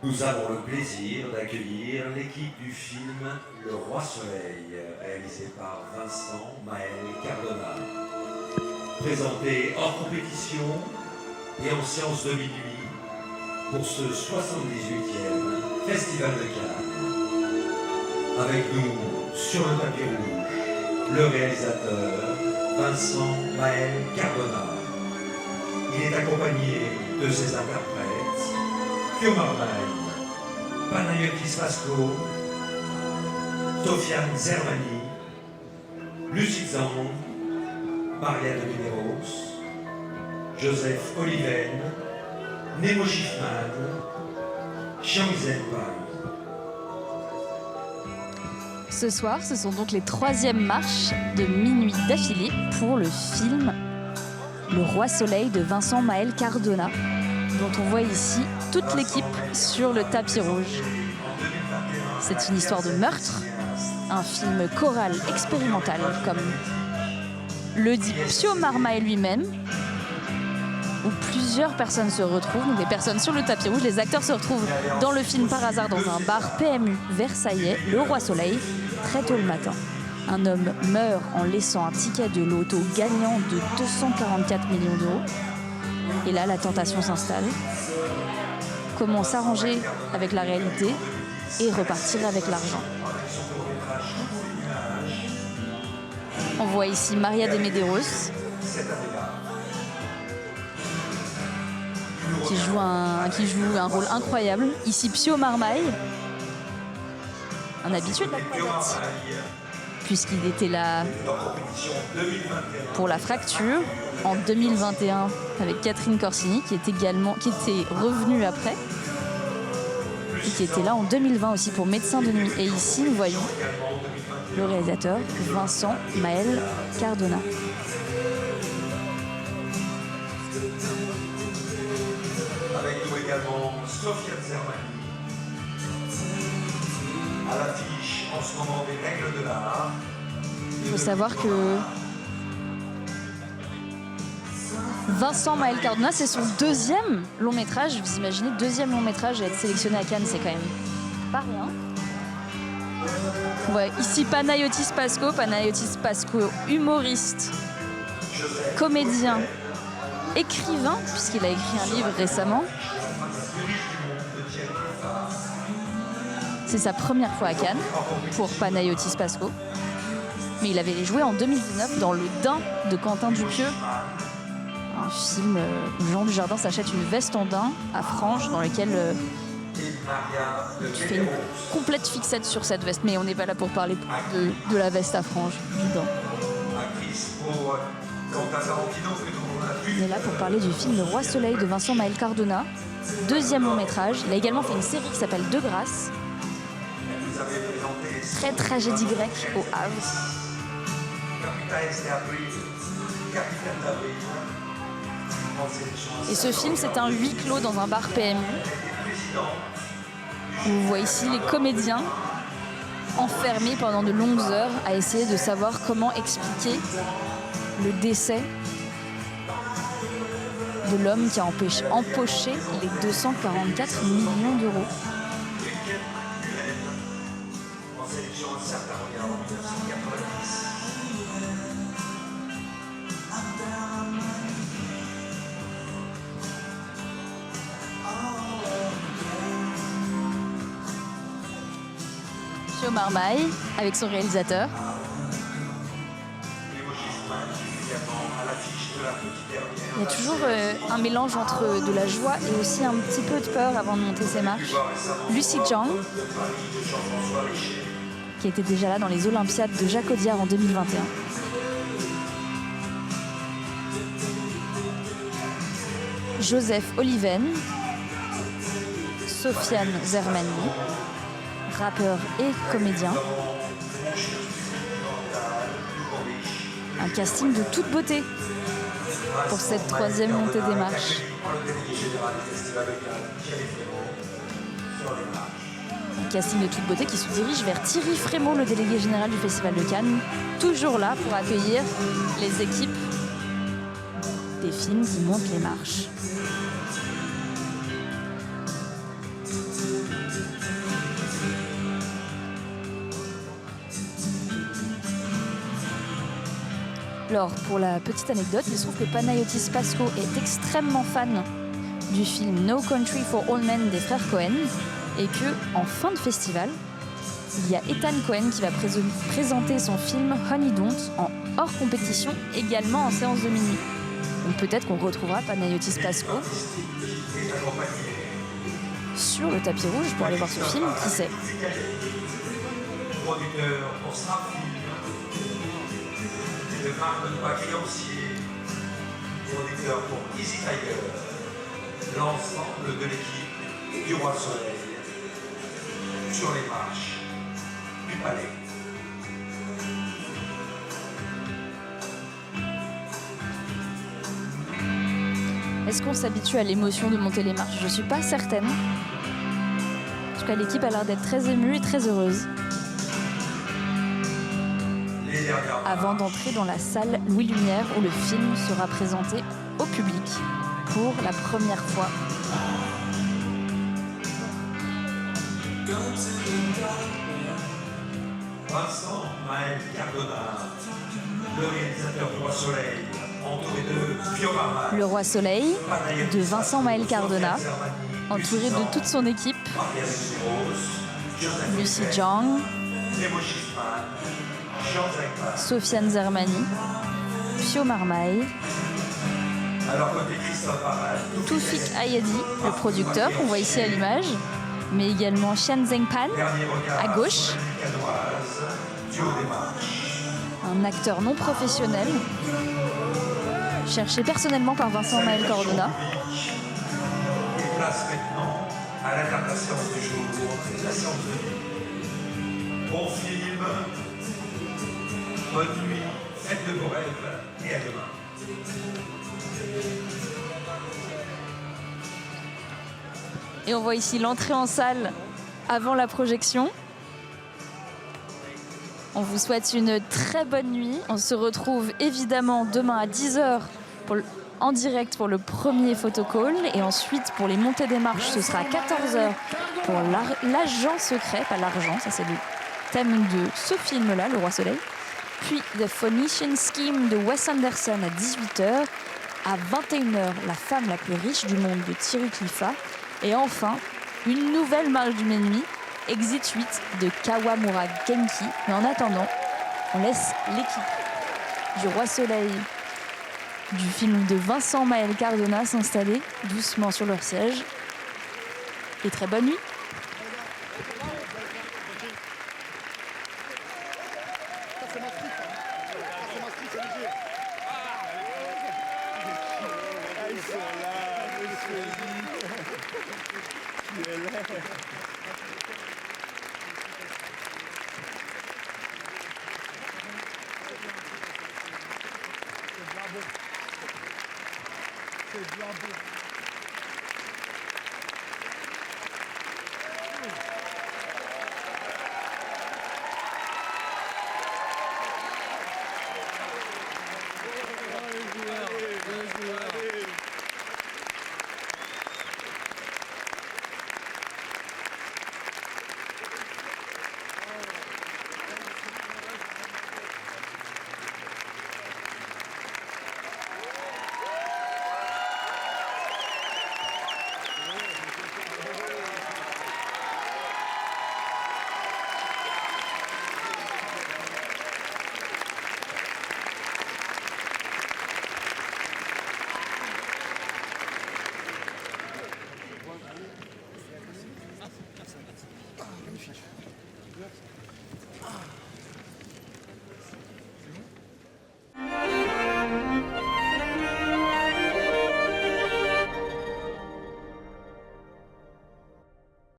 Nous avons le plaisir d'accueillir l'équipe du film Le Roi Soleil, réalisé par Vincent Maël Cardona. Présenté hors compétition et en séance de minuit pour ce 78e Festival de Cannes. Avec nous, sur le tapis rouge, le réalisateur Vincent Maël Cardona. Il est accompagné de ses interprètes Pio Marmaille, Panayotis Pasco, Sofiane Zermani, Lucie Zang, Maria de Medeiros, Joseph Oliven, Nemo Schiffman, Xiangzhen Pan. Ce soir, ce sont donc les 3e marches de minuit d'affilée pour le film Le Roi Soleil de Vincent Maël Cardona, dont on voit ici toute l'équipe sur le tapis rouge. C'est une histoire de meurtre, un film choral expérimental, comme le dit Pio Marmaille lui-même, où plusieurs personnes se retrouvent, donc les personnes sur le tapis rouge, les acteurs se retrouvent dans le film par hasard dans un bar PMU versaillais, Le Roi Soleil, très tôt le matin. Un homme meurt en laissant un ticket de loto gagnant de 244 millions d'euros. Et là, la tentation s'installe. Comment s'arranger avec la réalité et repartir avec l'argent. On voit ici Maria de Medeiros qui joue un rôle incroyable. Ici Pio Marmaille, un habitué de la croisette, puisqu'il était là pour La Fracture en 2021 avec Catherine Corsini, qui était revenue après, et qui était là en 2020 aussi pour Médecin de nuit. Et ici, nous voyons le réalisateur Vincent Maël Cardona. Avec nous également Sofiane Zermani. À l'affiche en ce moment des règles de l'art. Il faut savoir que Vincent Maël Cardona, c'est son 2e long métrage. Vous imaginez, 2e long métrage et être sélectionné à Cannes, c'est quand même pas rien. Ouais, ici Panayotis Pasco, humoriste, comédien, écrivain, puisqu'il a écrit un livre récemment. C'est sa première fois à Cannes pour Panayotis Pasco. Mais il avait joué en 2019 dans Le Daim de Quentin Dupieux. Un film où Jean Dujardin s'achète une veste en daim à franges dans laquelle tu fais une complète fixette sur cette veste. Mais on n'est pas là pour parler de la veste à franges, du daim. On est là pour parler du film Le Roi Soleil de Vincent Maël Cardona, 2e long métrage. Il a également fait une série qui s'appelle De Grâce. Très tragédie grecque au Havre. Et ce film, c'est un huis clos dans un bar PMU. On voit ici les comédiens enfermés pendant de longues heures à essayer de savoir comment expliquer le décès de l'homme qui a empoché les 244 millions d'euros. Pio Marmaille avec son réalisateur. Il y a toujours un mélange entre de la joie et aussi un petit peu de peur avant de monter ces marches. Lucie Zang, qui était déjà là dans les Olympiades de Jacques Audiard en 2021. Joseph Oliven, Sofiane Zermani, rappeur et comédien. Un casting de toute beauté pour cette 3e montée des marches. Un casting de toute beauté qui se dirige vers Thierry Frémaux, le délégué général du Festival de Cannes, toujours là pour accueillir les équipes des films qui montent les marches. Alors, pour la petite anecdote, il se trouve que Panayotis Pasco est extrêmement fan du film No Country for Old Men des frères Cohen et que, en fin de festival, il y a Ethan Cohen qui va présenter son film Honey Don't en hors compétition, également en séance de minuit. Donc peut-être qu'on retrouvera Panayotis Pasco sur le tapis rouge pour aller voir ce film, qui sait. Producteur pour Starfilm, de Marc Benoît Créancier, producteur pour Easy Tiger, l'ensemble de l'équipe du Roi Soleil sur les marches du palais. Est-ce qu'on s'habitue à l'émotion de monter les marches? Je ne suis pas certaine. En tout cas, l'équipe a l'air d'être très émue et très heureuse. Avant d'entrer dans la salle Louis Lumière où le film sera présenté au public pour la première fois. Vincent Maël Cardona, le réalisateur du Roi Soleil, entouré de Pio Marmaille. Le Roi Soleil de Vincent Maël Cardona, entouré de toute son équipe. Lucy Zhang, Sofiane Zermani, Pio Marmaille, Toufik Ayadi, le producteur qu'on voit ici à l'image, mais également Xian Zhengpan à gauche, un acteur non professionnel, cherché personnellement par Vincent Maël Cardona. Et place maintenant à la séance du jour, la séance de nuit. Bon film, bonne nuit, faites de vos rêves et à demain. Et on voit ici l'entrée en salle avant la projection. On vous souhaite une très bonne nuit. On se retrouve évidemment demain à 10h en direct pour le premier photocall. Et ensuite, pour les montées des marches, ce sera à 14h pour l'agent secret, pas l'argent, ça c'est le thème de ce film-là, Le Roi Soleil. Puis The Phoenician Scheme de Wes Anderson à 18h. À 21h, La femme la plus riche du monde de Thierry Cliffat. Et enfin, une nouvelle marche du minuit, Exit 8 de Kawamura Genki. Mais en attendant, on laisse l'équipe du Roi Soleil du film de Vincent Maël Cardona s'installer doucement sur leur siège. Et très bonne nuit. C'est bien beau.